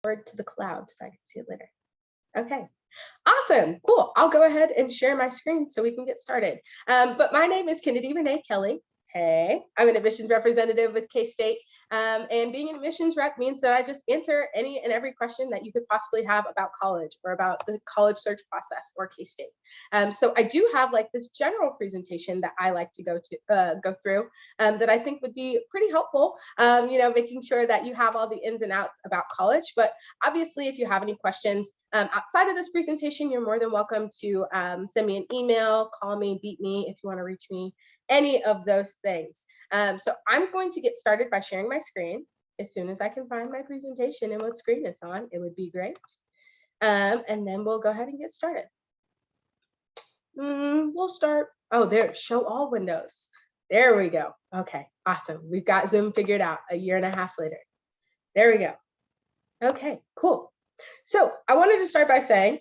forward to the clouds if I can see it later. Okay. Awesome. Cool. I'll go ahead and share my screen so we can get started. But my name is Kennedy Renee Kelly. Hey, I'm an admissions representative with K-State. And being an admissions rep means that I just answer any and every question that you could possibly have about college or about the college search process or K-State. So I do have like this general presentation that I like to go through that I think would be pretty helpful, making sure that you have all the ins and outs about college. But obviously, if you have any questions, outside of this presentation, you're more than welcome to send me an email, call me, beat me if you want to reach me, any of those things. So I'm going to get started by sharing my screen. As soon as I can find my presentation and what screen it's on, it would be great. And then we'll go ahead and get started. We'll start, there, show all windows. There we go. Okay, awesome. We've got Zoom figured out a year and a half later. There we go. Okay, cool. So I wanted to start by saying,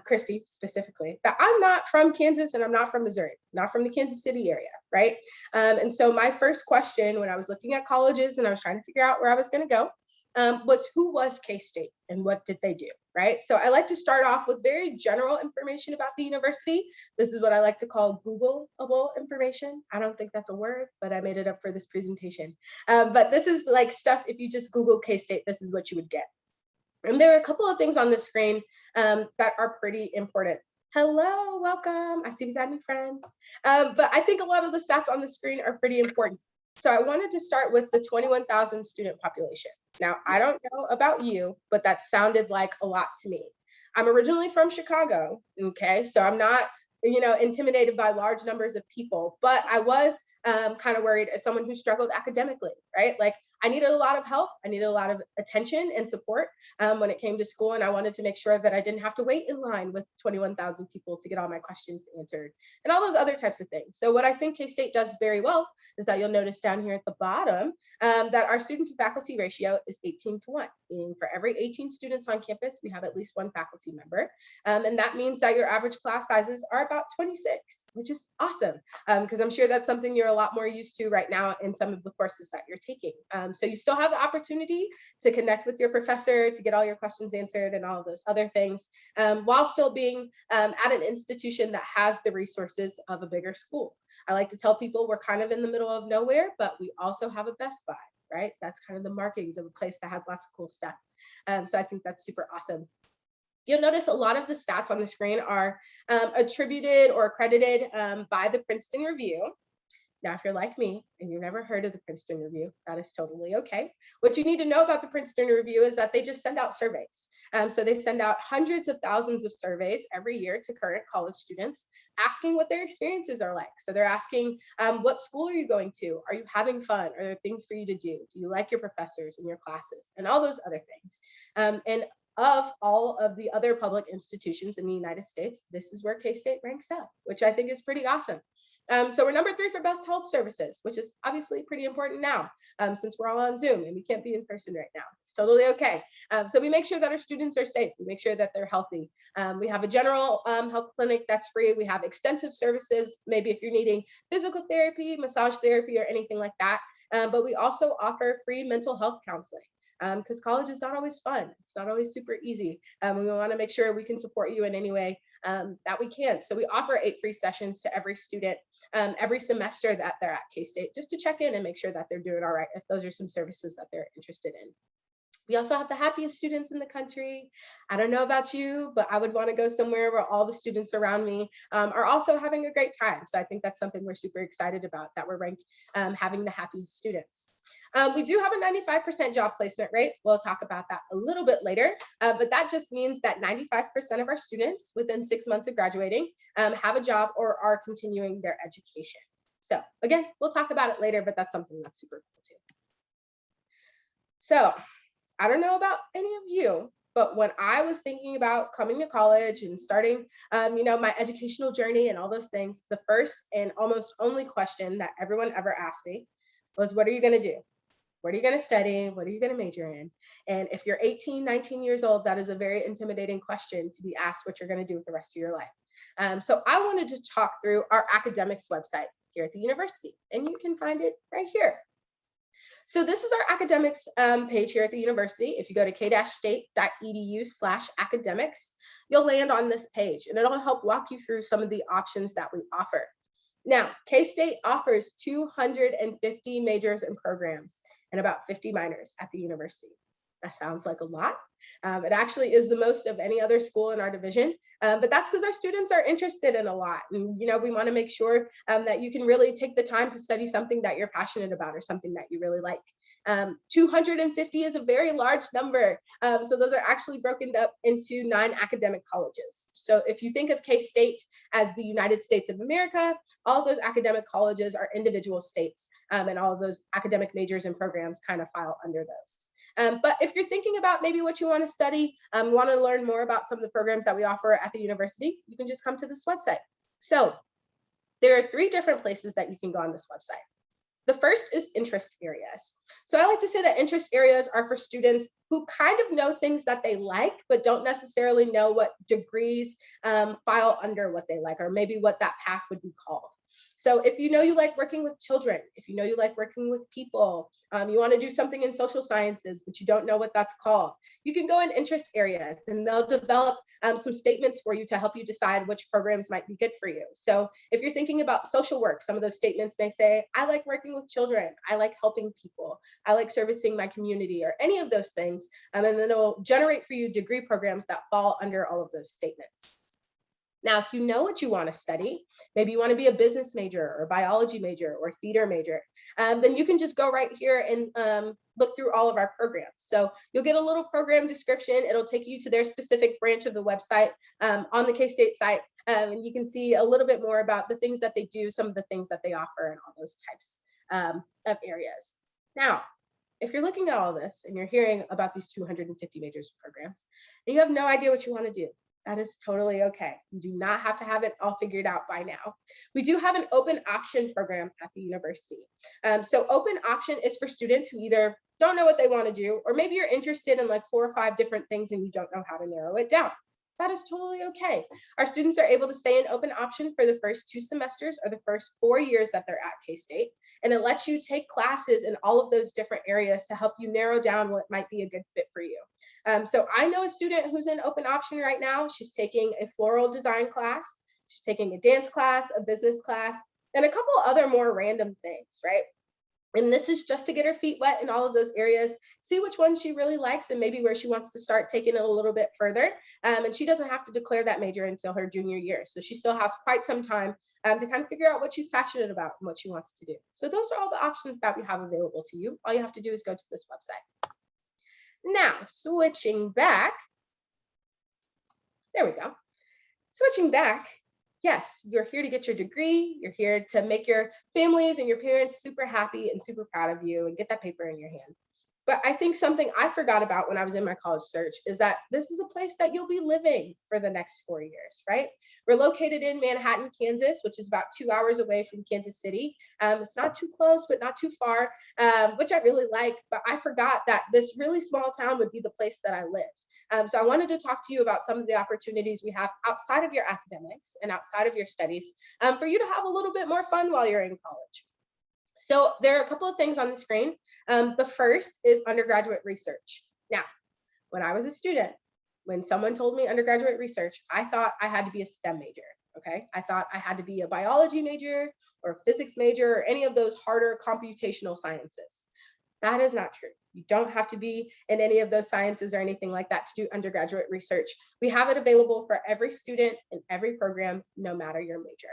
Christy specifically, that I'm not from Kansas and I'm not from Missouri, not from the Kansas City area, right? And so my first question when I was looking at colleges and I was trying to figure out where I was going to go was who was K-State and what did they do, right? So I like to start off with very general information about the university. This is what I like to call Googleable information. I don't think that's a word, but I made it up for this presentation. But this is like stuff, if you just Google K-State, this is what you would get. And there are a couple of things on the screen that are pretty important. Hello, welcome. I see we got new friends. But I think a lot of the stats on the screen are pretty important. So I wanted to start with the 21,000 student population. Now, I don't know about you, but that sounded like a lot to me. I'm originally from Chicago, okay? So I'm not, intimidated by large numbers of people, but I was kind of worried as someone who struggled academically, right? Like I needed a lot of help. I needed a lot of attention and support when it came to school. And I wanted to make sure that I didn't have to wait in line with 21,000 people to get all my questions answered and all those other types of things. So what I think K-State does very well is that you'll notice down here at the bottom that our student to faculty ratio is 18:1. Meaning for every 18 students on campus, we have at least one faculty member. And that means that your average class sizes are about 26, which is awesome because I'm sure that's something you're a lot more used to right now in some of the courses that you're taking. So you still have the opportunity to connect with your professor, to get all your questions answered and all of those other things, while still being at an institution that has the resources of a bigger school. I like to tell people we're kind of in the middle of nowhere, but we also have a Best Buy, right? That's kind of the markings of a place that has lots of cool stuff. So I think that's super awesome. You'll notice a lot of the stats on the screen are attributed or accredited by the Princeton Review. Now, if you're like me and you've never heard of the Princeton Review, that is totally okay. What you need to know about the Princeton Review is that they just send out surveys. So they send out hundreds of thousands of surveys every year to current college students, asking what their experiences are like. So they're asking, what school are you going to? Are you having fun? Are there things for you to do? Do you like your professors and your classes? And all those other things. And of all of the other public institutions in the United States, this is where K-State ranks up, which I think is pretty awesome. So we're number 3 for best health services, which is obviously pretty important now since we're all on Zoom and we can't be in person right now. It's totally okay. So we make sure that our students are safe. We make sure that they're healthy. We have a general health clinic that's free. We have extensive services, maybe if you're needing physical therapy, massage therapy, or anything like that. But we also offer free mental health counseling. Because college is not always fun. It's not always super easy. We want to make sure we can support you in any way that we can. So we offer 8 free sessions to every student every semester that they're at K-State, just to check in and make sure that they're doing all right, if those are some services that they're interested in. We also have the happiest students in the country. I don't know about you, but I would want to go somewhere where all the students around me are also having a great time. So I think that's something we're super excited about, that we're ranked having the happiest students. We do have a 95% job placement rate. We'll talk about that a little bit later, but that just means that 95% of our students within 6 months of graduating have a job or are continuing their education. So again, we'll talk about it later, but that's something that's super cool too. So I don't know about any of you, but when I was thinking about coming to college and starting, my educational journey and all those things, the first and almost only question that everyone ever asked me was, what are you going to do? What are you going to study? What are you going to major in? And if you're 18, 19 years old, that is a very intimidating question to be asked what you're going to do with the rest of your life. So I wanted to talk through our academics website here at the university, and you can find it right here. So this is our academics page here at the university. If you go to k-state.edu/academics, you'll land on this page and it'll help walk you through some of the options that we offer. Now, K-State offers 250 majors and programs and about 50 minors at the university. That sounds like a lot. It actually is the most of any other school in our division, but that's because our students are interested in a lot. And, we want to make sure that you can really take the time to study something that you're passionate about or something that you really like. 250 is a very large number. So those are actually broken up into 9 academic colleges. So if you think of K-State as the United States of America, all of those academic colleges are individual states, and all of those academic majors and programs kind of file under those. But if you're thinking about maybe what you want to study, want to learn more about some of the programs that we offer at the university, you can just come to this website. So there are 3 different places that you can go on this website. The first is interest areas. So I like to say that interest areas are for students who kind of know things that they like, but don't necessarily know what degrees file under what they like, or maybe what that path would be called. So if you know you like working with children, if you know you like working with people, you want to do something in social sciences, but you don't know what that's called, you can go in interest areas and they'll develop some statements for you to help you decide which programs might be good for you. So if you're thinking about social work, some of those statements may say, I like working with children, I like helping people, I like servicing my community, or any of those things. And then it'll generate for you degree programs that fall under all of those statements. Now, if you know what you want to study, maybe you want to be a business major or biology major or theater major, then you can just go right here and look through all of our programs. So you'll get a little program description. It'll take you to their specific branch of the website on the K-State site. And you can see a little bit more about the things that they do, some of the things that they offer, and all those types of areas. Now, if you're looking at all this and you're hearing about these 250 majors programs, and you have no idea what you want to do, that is totally okay. You do not have to have it all figured out by now. We do have an open option program at the university. So open option is for students who either don't know what they want to do, or maybe you're interested in like 4 or 5 different things and you don't know how to narrow it down. That is totally okay. Our students are able to stay in open option for the first 2 semesters or the first 4 years that they're at K-State. And it lets you take classes in all of those different areas to help you narrow down what might be a good fit for you. So I know a student who's in open option right now. She's taking a floral design class. She's taking a dance class, a business class, and a couple other more random things, right? And this is just to get her feet wet in all of those areas, see which one she really likes and maybe where she wants to start taking it a little bit further. And she doesn't have to declare that major until her junior year. So she still has quite some time to kind of figure out what she's passionate about and what she wants to do. So those are all the options that we have available to you. All you have to do is go to this website. Now, switching back. There we go. Switching back. Yes, you're here to get your degree. You're here to make your families and your parents super happy and super proud of you and get that paper in your hand. But I think something I forgot about when I was in my college search is that this is a place that you'll be living for the next 4 years, right? We're located in Manhattan, Kansas, which is about 2 hours away from Kansas City. It's not too close, but not too far, which I really like. But I forgot that this really small town would be the place that I lived. So I wanted to talk to you about some of the opportunities we have outside of your academics and outside of your studies for you to have a little bit more fun while you're in college. So there are a couple of things on the screen. The first is undergraduate research. Now, when I was a student, when someone told me undergraduate research, I thought I had to be a STEM major, okay? I thought I had to be a biology major or a physics major or any of those harder computational sciences. That is not true. You don't have to be in any of those sciences or anything like that to do undergraduate research. We have it available for every student in every program, no matter your major.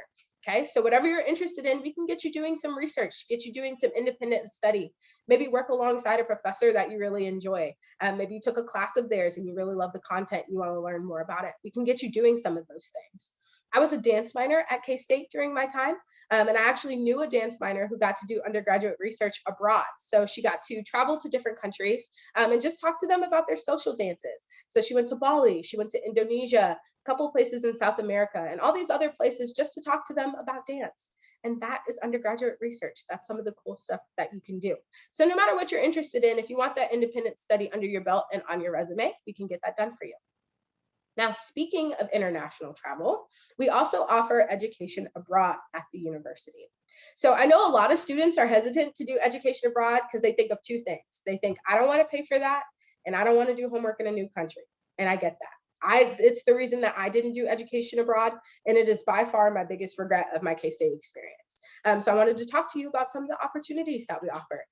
Okay, so whatever you're interested in, we can get you doing some research, get you doing some independent study, maybe work alongside a professor that you really enjoy. Maybe you took a class of theirs and you really love the content, you want to learn more about it. We can get you doing some of those things. I was a dance minor at K-State during my time, and I actually knew a dance minor who got to do undergraduate research abroad. So she got to travel to different countries and just talk to them about their social dances. So she went to Bali, she went to Indonesia, a couple places in South America, and all these other places just to talk to them about dance. And that is undergraduate research. That's some of the cool stuff that you can do. So no matter what you're interested in, if you want that independent study under your belt and on your resume, we can get that done for you. Now, speaking of international travel, we also offer education abroad at the university. So I know a lot of students are hesitant to do education abroad because they think of two things. They think, I don't want to pay for that, and I don't want to do homework in a new country. And I get that. It's the reason that I didn't do education abroad, and it is by far my biggest regret of my K-State experience. So I wanted to talk to you about some of the opportunities that we offer.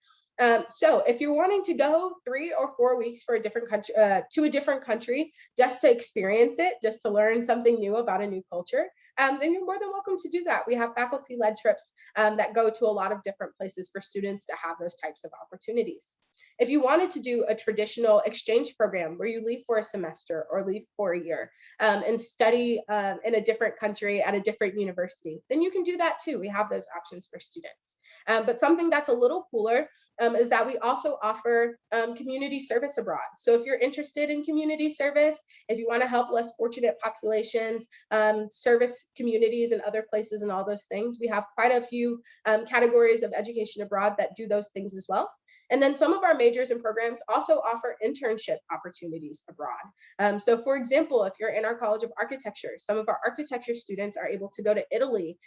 So if you're wanting to go 3 or 4 weeks for a different country, to a different country, just to experience it, just to learn something new about a new culture, then you're more than welcome to do that. We have faculty-led trips that go to a lot of different places for students to have those types of opportunities. If you wanted to do a traditional exchange program where you leave for a semester or leave for a year and study in a different country at a different university, then you can do that too. We have those options for students. But something that's a little cooler is that we also offer community service abroad. So if you're interested in community service, if you want to help less fortunate populations, service communities and other places and all those things, we have quite a few categories of education abroad that do those things as well. And then some of our majors and programs also offer internship opportunities abroad. So for example, if you're in our College of Architecture, some of our architecture students are able to go to Italy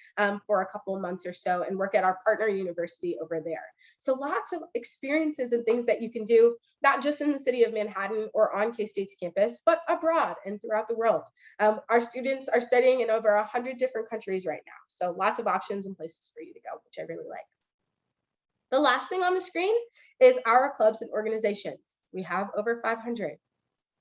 for a couple of months or so and work at our partner university over there. So lots of experiences and things that you can do, not just in the city of Manhattan or on K-State's campus, but abroad and throughout the world. Our students are studying in over 100 different countries right now. So lots of options and places for you to go, which I really like. The last thing on the screen is our clubs and organizations. We have over 500.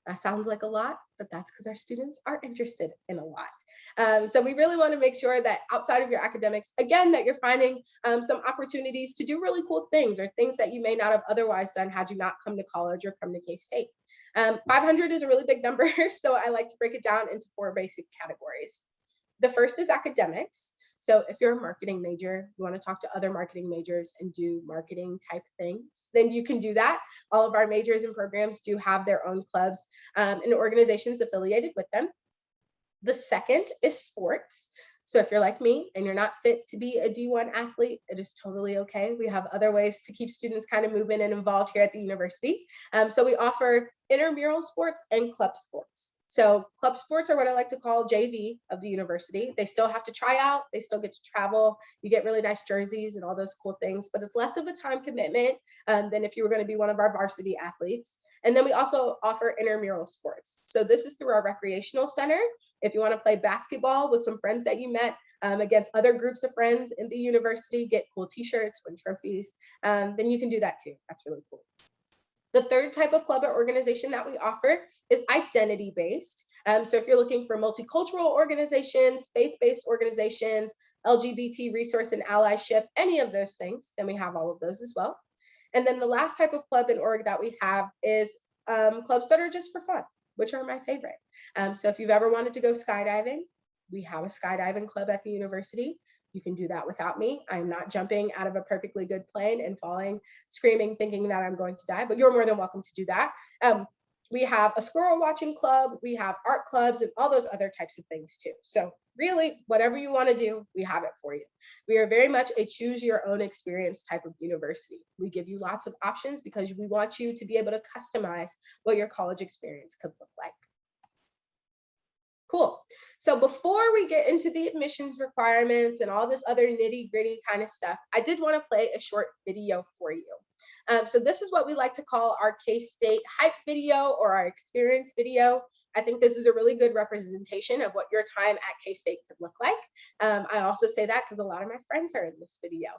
That sounds like a lot, but that's because our students are interested in a lot. So we really want to make sure that outside of your academics, again, that you're finding some opportunities to do really cool things or things that you may not have otherwise done had you not come to college or come to K-State. 500 is a really big number, so I like to break it down into 4 basic categories. The first is academics. So if you're a marketing major, you want to talk to other marketing majors and do marketing type things, then you can do that. All of our majors and programs do have their own clubs and organizations affiliated with them. The second is sports. So if you're like me and you're not fit to be a D1 athlete, it is totally okay. We have other ways to keep students kind of moving and involved here at the university. So we offer intramural sports and club sports. So club sports are what I like to call JV of the university. They still have to try out, they still get to travel, you get really nice jerseys and all those cool things, but it's less of a time commitment than if you were going to be one of our varsity athletes. And then we also offer intramural sports. So this is through our recreational center. If you want to play basketball with some friends that you met against other groups of friends in the university, get cool t-shirts, win trophies, then you can do that too. That's really cool. The third type of club or organization that we offer is identity-based. So if you're looking for multicultural organizations, faith-based organizations, LGBT resource and allyship, any of those things, then we have all of those as well. And then the last type of club and org that we have is clubs that are just for fun, which are my favorite. So if you've ever wanted to go skydiving, we have a skydiving club at the university. You can do that without me. I'm not jumping out of a perfectly good plane and falling, screaming, thinking that I'm going to die, but you're more than welcome to do that. We have a squirrel watching club, we have art clubs and all those other types of things too. So really, whatever you want to do, we have it for you. We are very much a choose your own experience type of university. We give you lots of options because we want you to be able to customize what your college experience could look like. Cool. So before we get into the admissions requirements and all this other nitty gritty kind of stuff, I did want to play a short video for you. So this is what we like to call our K-State hype video or our experience video. I think this is a really good representation of what your time at K-State could look like. I also say that because a lot of my friends are in this video.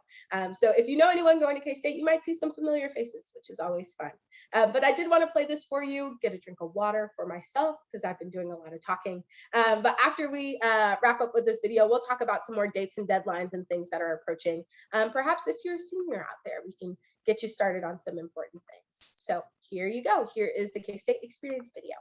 So if you know anyone going to K-State, you might see some familiar faces, which is always fun. But I did want to play this for you, get a drink of water for myself because I've been doing a lot of talking. But after we wrap up with this video, we'll talk about some more dates and deadlines and things that are approaching. Perhaps if you're a senior out there, we can get you started on some important things. So here you go. Here is the K-State experience video.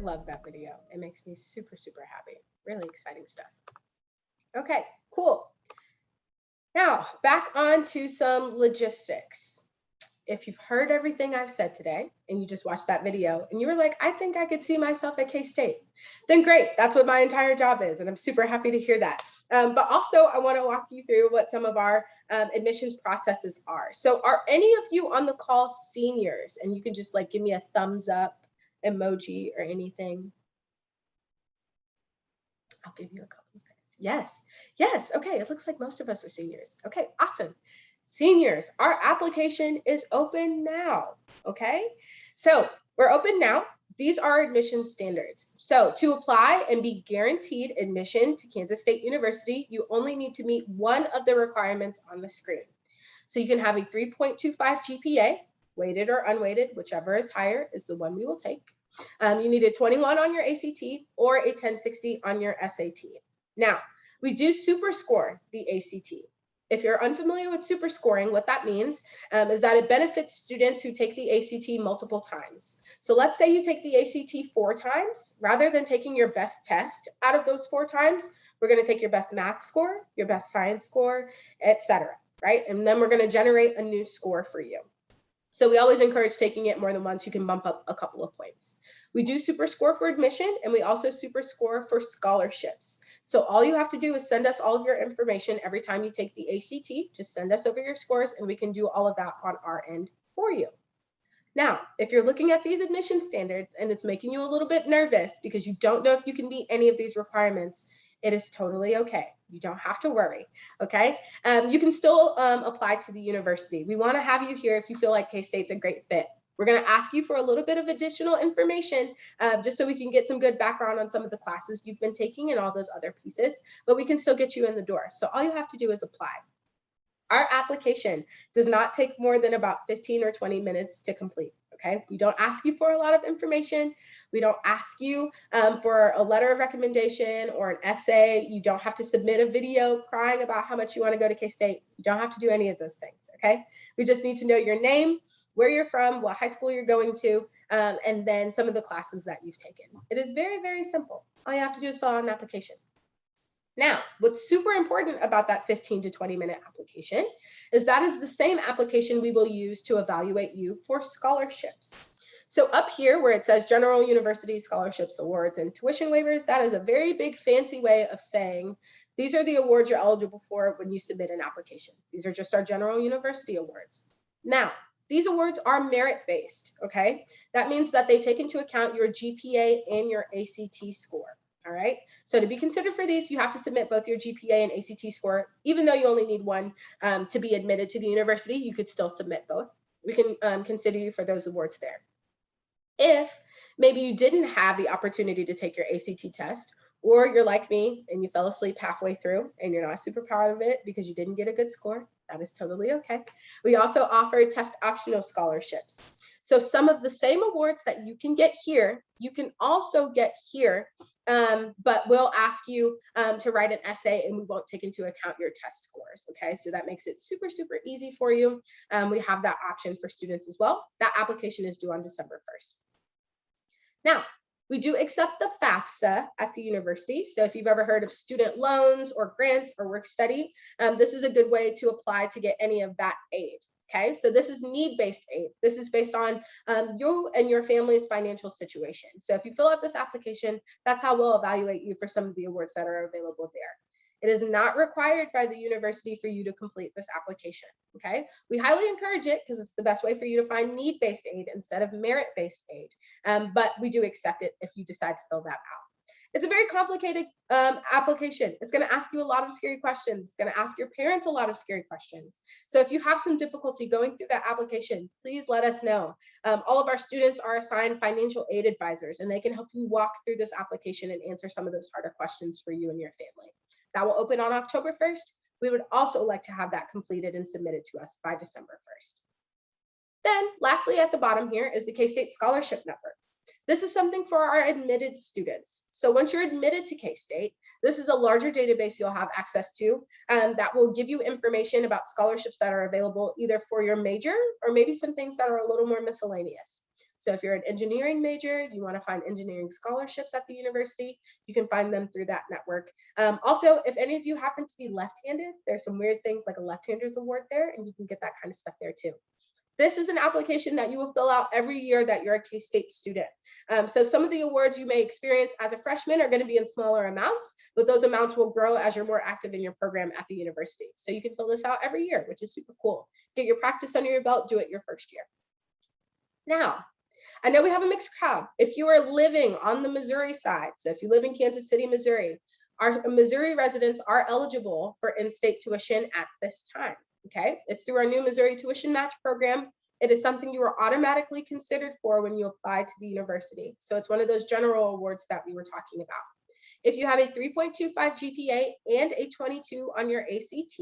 love that video. It makes me super, super happy. Really exciting stuff. Okay, cool. Now, back on to some logistics. If you've heard everything I've said today and you just watched that video and you were like, I think I could see myself at K-State, then great. That's what my entire job is. And I'm super happy to hear that. But also I want to walk you through what some of our admissions processes are. So are any of you on the call seniors? And you can just like give me a thumbs up emoji or anything. I'll give you a couple of seconds. Yes, yes. Okay, it looks like most of us are seniors. Okay, awesome. Seniors, our application is open now, okay? So we're open now. These are admission standards. So to apply and be guaranteed admission to Kansas State University, you only need to meet one of the requirements on the screen. So you can have a 3.25 GPA, weighted or unweighted, whichever is higher is the one we will take. You need a 21 on your ACT or a 1060 on your SAT. Now, we do super score the ACT. If you're unfamiliar with super scoring, what that means is that it benefits students who take the ACT multiple times. So let's say you take the ACT 4 times, rather than taking your best test out of those 4 times, we're going to take your best math score, your best science score, etc. Right? And then we're going to generate a new score for you. So we always encourage taking it more than once. You can bump up a couple of points. We do super score for admission, and we also super score for scholarships. So all you have to do is send us all of your information every time you take the ACT. Just send us over your scores, and we can do all of that on our end for you. Now, if you're looking at these admission standards and it's making you a little bit nervous because you don't know if you can meet any of these requirements, it is totally okay. You don't have to worry, okay? You can still apply to the university. We want to have you here if you feel like K-State's a great fit. We're going to ask you for a little bit of additional information just so we can get some good background on some of the classes you've been taking and all those other pieces, but we can still get you in the door. So all you have to do is apply. Our application does not take more than about 15 or 20 minutes to complete. Okay, we don't ask you for a lot of information. We don't ask you for a letter of recommendation or an essay. You don't have to submit a video crying about how much you want to go to K-State. You don't have to do any of those things, okay? We just need to know your name, where you're from, what high school you're going to, and then some of the classes that you've taken. It is very, very simple. All you have to do is fill out an application. Now, what's super important about that 15 to 20 minute application is that is the same application we will use to evaluate you for scholarships. So up here where it says General University Scholarships, Awards, and Tuition Waivers, that is a very big fancy way of saying these are the awards you're eligible for when you submit an application. These are just our General University awards. Now, these awards are merit-based, okay? That means that they take into account your GPA and your ACT score. All right, so to be considered for these, you have to submit both your GPA and ACT score. Even though you only need one to be admitted to the university, you could still submit both. We can consider you for those awards there. If maybe you didn't have the opportunity to take your ACT test, or you're like me and you fell asleep halfway through and you're not super proud of it because you didn't get a good score, that is totally okay. We also offer test optional scholarships. So some of the same awards that you can get here, you can also get here, but we'll ask you to write an essay and we won't take into account your test scores, okay? So that makes it super, super easy for you. We have that option for students as well. That application is due on December 1st. Now, we do accept the FAFSA at the university. So if you've ever heard of student loans or grants or work study, this is a good way to apply to get any of that aid. Okay, so this is need-based aid. This is based on you and your family's financial situation. So if you fill out this application, that's how we'll evaluate you for some of the awards that are available there. It is not required by the university for you to complete this application, okay? We highly encourage it because it's the best way for you to find need-based aid instead of merit-based aid, but we do accept it if you decide to fill that out. It's a very complicated application. It's going to ask you a lot of scary questions. It's going to ask your parents a lot of scary questions. So if you have some difficulty going through that application, please let us know. All of our students are assigned financial aid advisors, and they can help you walk through this application and answer some of those harder questions for you and your family. That will open on October 1st. We would also like to have that completed and submitted to us by December 1st. Then lastly, at the bottom here is the K-State Scholarship Network. This is something for our admitted students. So once you're admitted to K-State, this is a larger database you'll have access to that will give you information about scholarships that are available either for your major or maybe some things that are a little more miscellaneous. So if you're an engineering major, you want to find engineering scholarships at the university, you can find them through that network. Also, if any of you happen to be left-handed, there's some weird things like a left-handers award there, and you can get that kind of stuff there too. This is an application that you will fill out every year that you're a K-State student. So some of the awards you may experience as a freshman are going to be in smaller amounts, but those amounts will grow as you're more active in your program at the university. So you can fill this out every year, which is super cool. Get your practice under your belt, do it your first year. Now, I know we have a mixed crowd. If you are living on the Missouri side, so if you live in Kansas City, Missouri, our Missouri residents are eligible for in-state tuition at this time. Okay, it's through our new Missouri tuition match program. It is something you are automatically considered for when you apply to the university. So it's one of those general awards that we were talking about. If you have a 3.25 GPA and a 22 on your ACT,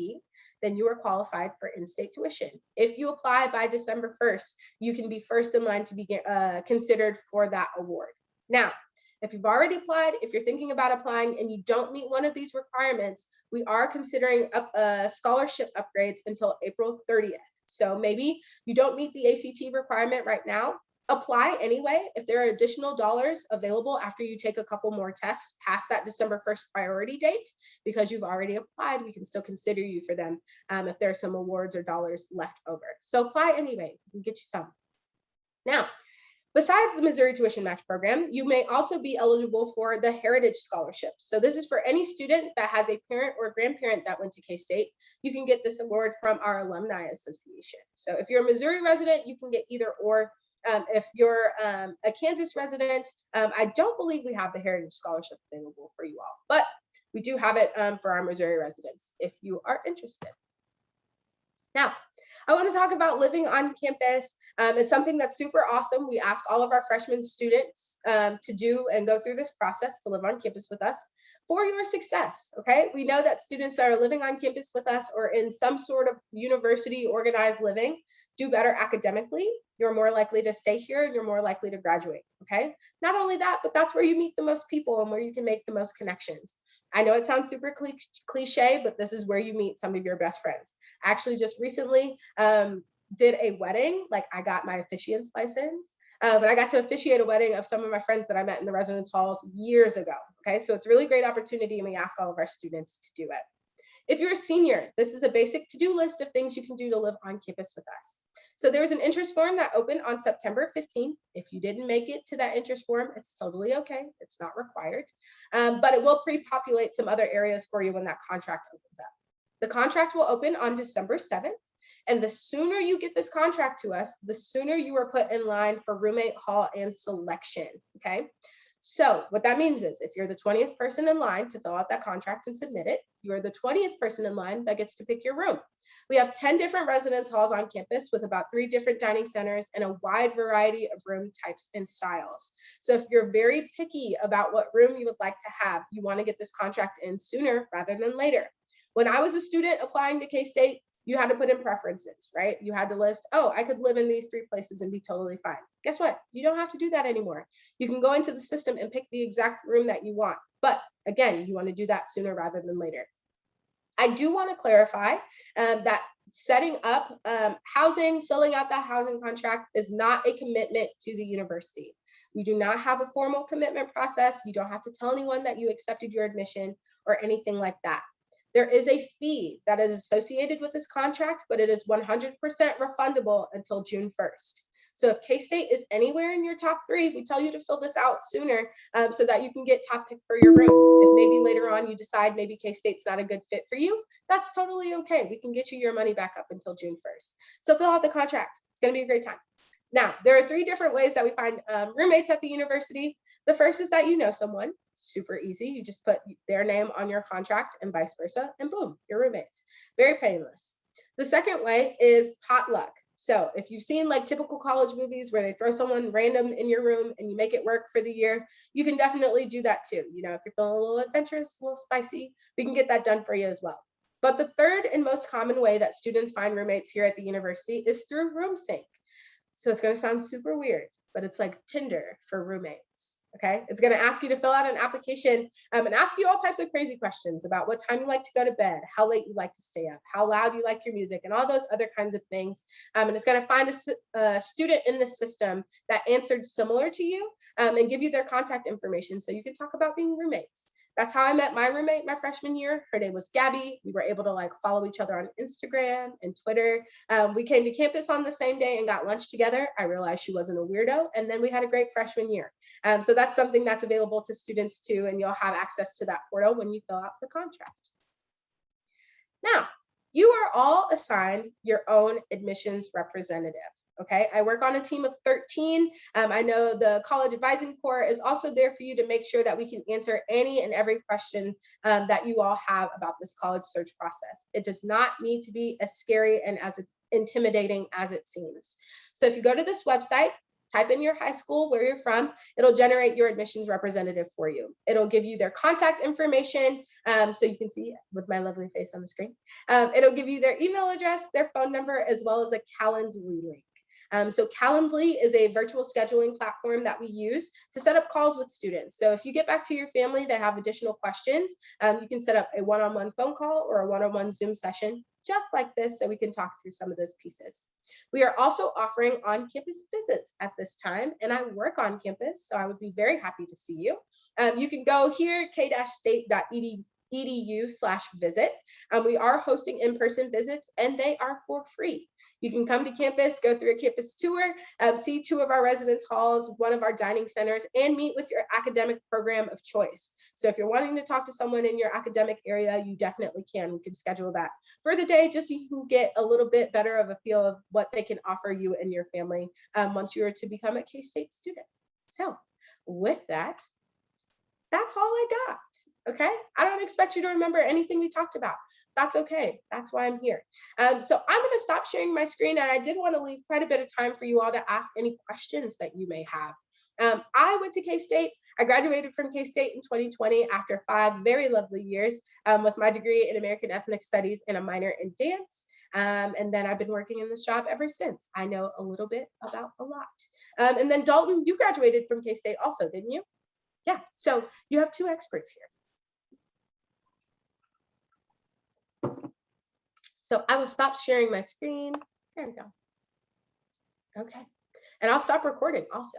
then you are qualified for in-state tuition. If you apply by December 1st, you can be first in line to be considered for that award. Now, if you've already applied, if you're thinking about applying and you don't meet one of these requirements, we are considering scholarship upgrades until April 30th. So maybe you don't meet the ACT requirement right now, apply anyway. If there are additional dollars available after you take a couple more tests past that December 1st priority date, because you've already applied, we can still consider you for them if there are some awards or dollars left over. So apply anyway, we can get you some. Now, besides the Missouri Tuition Match Program, you may also be eligible for the Heritage Scholarship. So this is for any student that has a parent or grandparent that went to K-State. You can get this award from our Alumni Association. So if you're a Missouri resident, you can get either or. If you're a Kansas resident, I don't believe we have the Heritage Scholarship available for you all, but we do have it for our Missouri residents if you are interested. Now, I want to talk about living on campus. It's something that's super awesome. We ask all of our freshman students to do and go through this process to live on campus with us for your success, okay? We know that students that are living on campus with us or in some sort of university organized living do better academically. You're more likely to stay here and you're more likely to graduate, okay? Not only that, but that's where you meet the most people and where you can make the most connections. I know it sounds super cliche, but this is where you meet some of your best friends. I actually just recently did a wedding, like I got my officiant's license, but I got to officiate a wedding of some of my friends that I met in the residence halls years ago, okay? So it's a really great opportunity and we ask all of our students to do it. If you're a senior, this is a basic to-do list of things you can do to live on campus with us. So there was an interest form that opened on September 15th. If you didn't make it to that interest form, it's totally okay. It's not required, but it will pre-populate some other areas for you when that contract opens up. The contract will open on December 7th. And the sooner you get this contract to us, the sooner you are put in line for roommate hall and selection, okay? So what that means is if you're the 20th person in line to fill out that contract and submit it, you are the 20th person in line that gets to pick your room. We have 10 different residence halls on campus with about 3 different dining centers and a wide variety of room types and styles. So if you're very picky about what room you would like to have, you want to get this contract in sooner rather than later. When I was a student applying to K-State, you had to put in preferences, right? You had to list, oh, I could live in these 3 places and be totally fine. Guess what? You don't have to do that anymore. You can go into the system and pick the exact room that you want. But again, you want to do that sooner rather than later. I do want to clarify that setting up housing, filling out that housing contract is not a commitment to the university. We do not have a formal commitment process. You don't have to tell anyone that you accepted your admission or anything like that. There is a fee that is associated with this contract, but it is 100% refundable until June 1st. So if K-State is anywhere in your top 3, we tell you to fill this out sooner so that you can get top pick for your room. If maybe later on you decide maybe K-State's not a good fit for you, that's totally okay. We can get you your money back up until June 1st. So fill out the contract. It's going to be a great time. Now, there are 3 different ways that we find roommates at the university. The first is that you know someone. Super easy. You just put their name on your contract and vice versa, and boom, you're roommates. Very painless. The second way is potluck. So if you've seen like typical college movies where they throw someone random in your room and you make it work for the year, you can definitely do that too. You know, if you're feeling a little adventurous, a little spicy, we can get that done for you as well. But the third and most common way that students find roommates here at the university is through RoomSync. So it's going to sound super weird, but it's like Tinder for roommates. Okay, it's going to ask you to fill out an application and ask you all types of crazy questions about what time you like to go to bed, how late you like to stay up, how loud you like your music, and all those other kinds of things. And it's going to find a student in the system that answered similar to you and give you their contact information so you can talk about being roommates. That's how I met my roommate my freshman year. Her name was Gabby. We were able to like follow each other on Instagram and Twitter. We came to campus on the same day and got lunch together. I realized she wasn't a weirdo, and then we had a great freshman year. So that's something that's available to students too, and you'll have access to that portal when you fill out the contract. Now, you are all assigned your own admissions representative. Okay, I work on a team of 13. I know the College Advising Corps is also there for you to make sure that we can answer any and every question that you all have about this college search process. It does not need to be as scary and as intimidating as it seems. So if you go to this website, type in your high school, where you're from, it'll generate your admissions representative for you. It'll give you their contact information, so you can see with my lovely face on the screen. It'll give you their email address, their phone number, as well as a Calendly link. So Calendly is a virtual scheduling platform that we use to set up calls with students. So if you get back to your family that have additional questions, you can set up a one-on-one phone call or a one-on-one Zoom session just like this so we can talk through some of those pieces. We are also offering on-campus visits at this time, and I work on campus, so I would be very happy to see you. You can go here, k-state.edu/visit. We are hosting in-person visits, and they are for free. You can come to campus, go through a campus tour, see 2 of our residence halls, 1 of our dining centers, and meet with your academic program of choice. So if you're wanting to talk to someone in your academic area, you definitely can. We can schedule that for the day just so you can get a little bit better of a feel of what they can offer you and your family once you are to become a K-State student. So with that, that's all I got. Okay, I don't expect you to remember anything we talked about. That's okay. That's why I'm here. So I'm going to stop sharing my screen, and I did want to leave quite a bit of time for you all to ask any questions that you may have. I went to K-State. I graduated from K-State in 2020 after 5 very lovely years with my degree in American Ethnic Studies and a minor in dance. And then I've been working in this job ever since. I know a little bit about a lot. And then Dalton, you graduated from K-State also, didn't you? Yeah, so you have 2 experts here. So I will stop sharing my screen. There we go. Okay. And I'll stop recording also.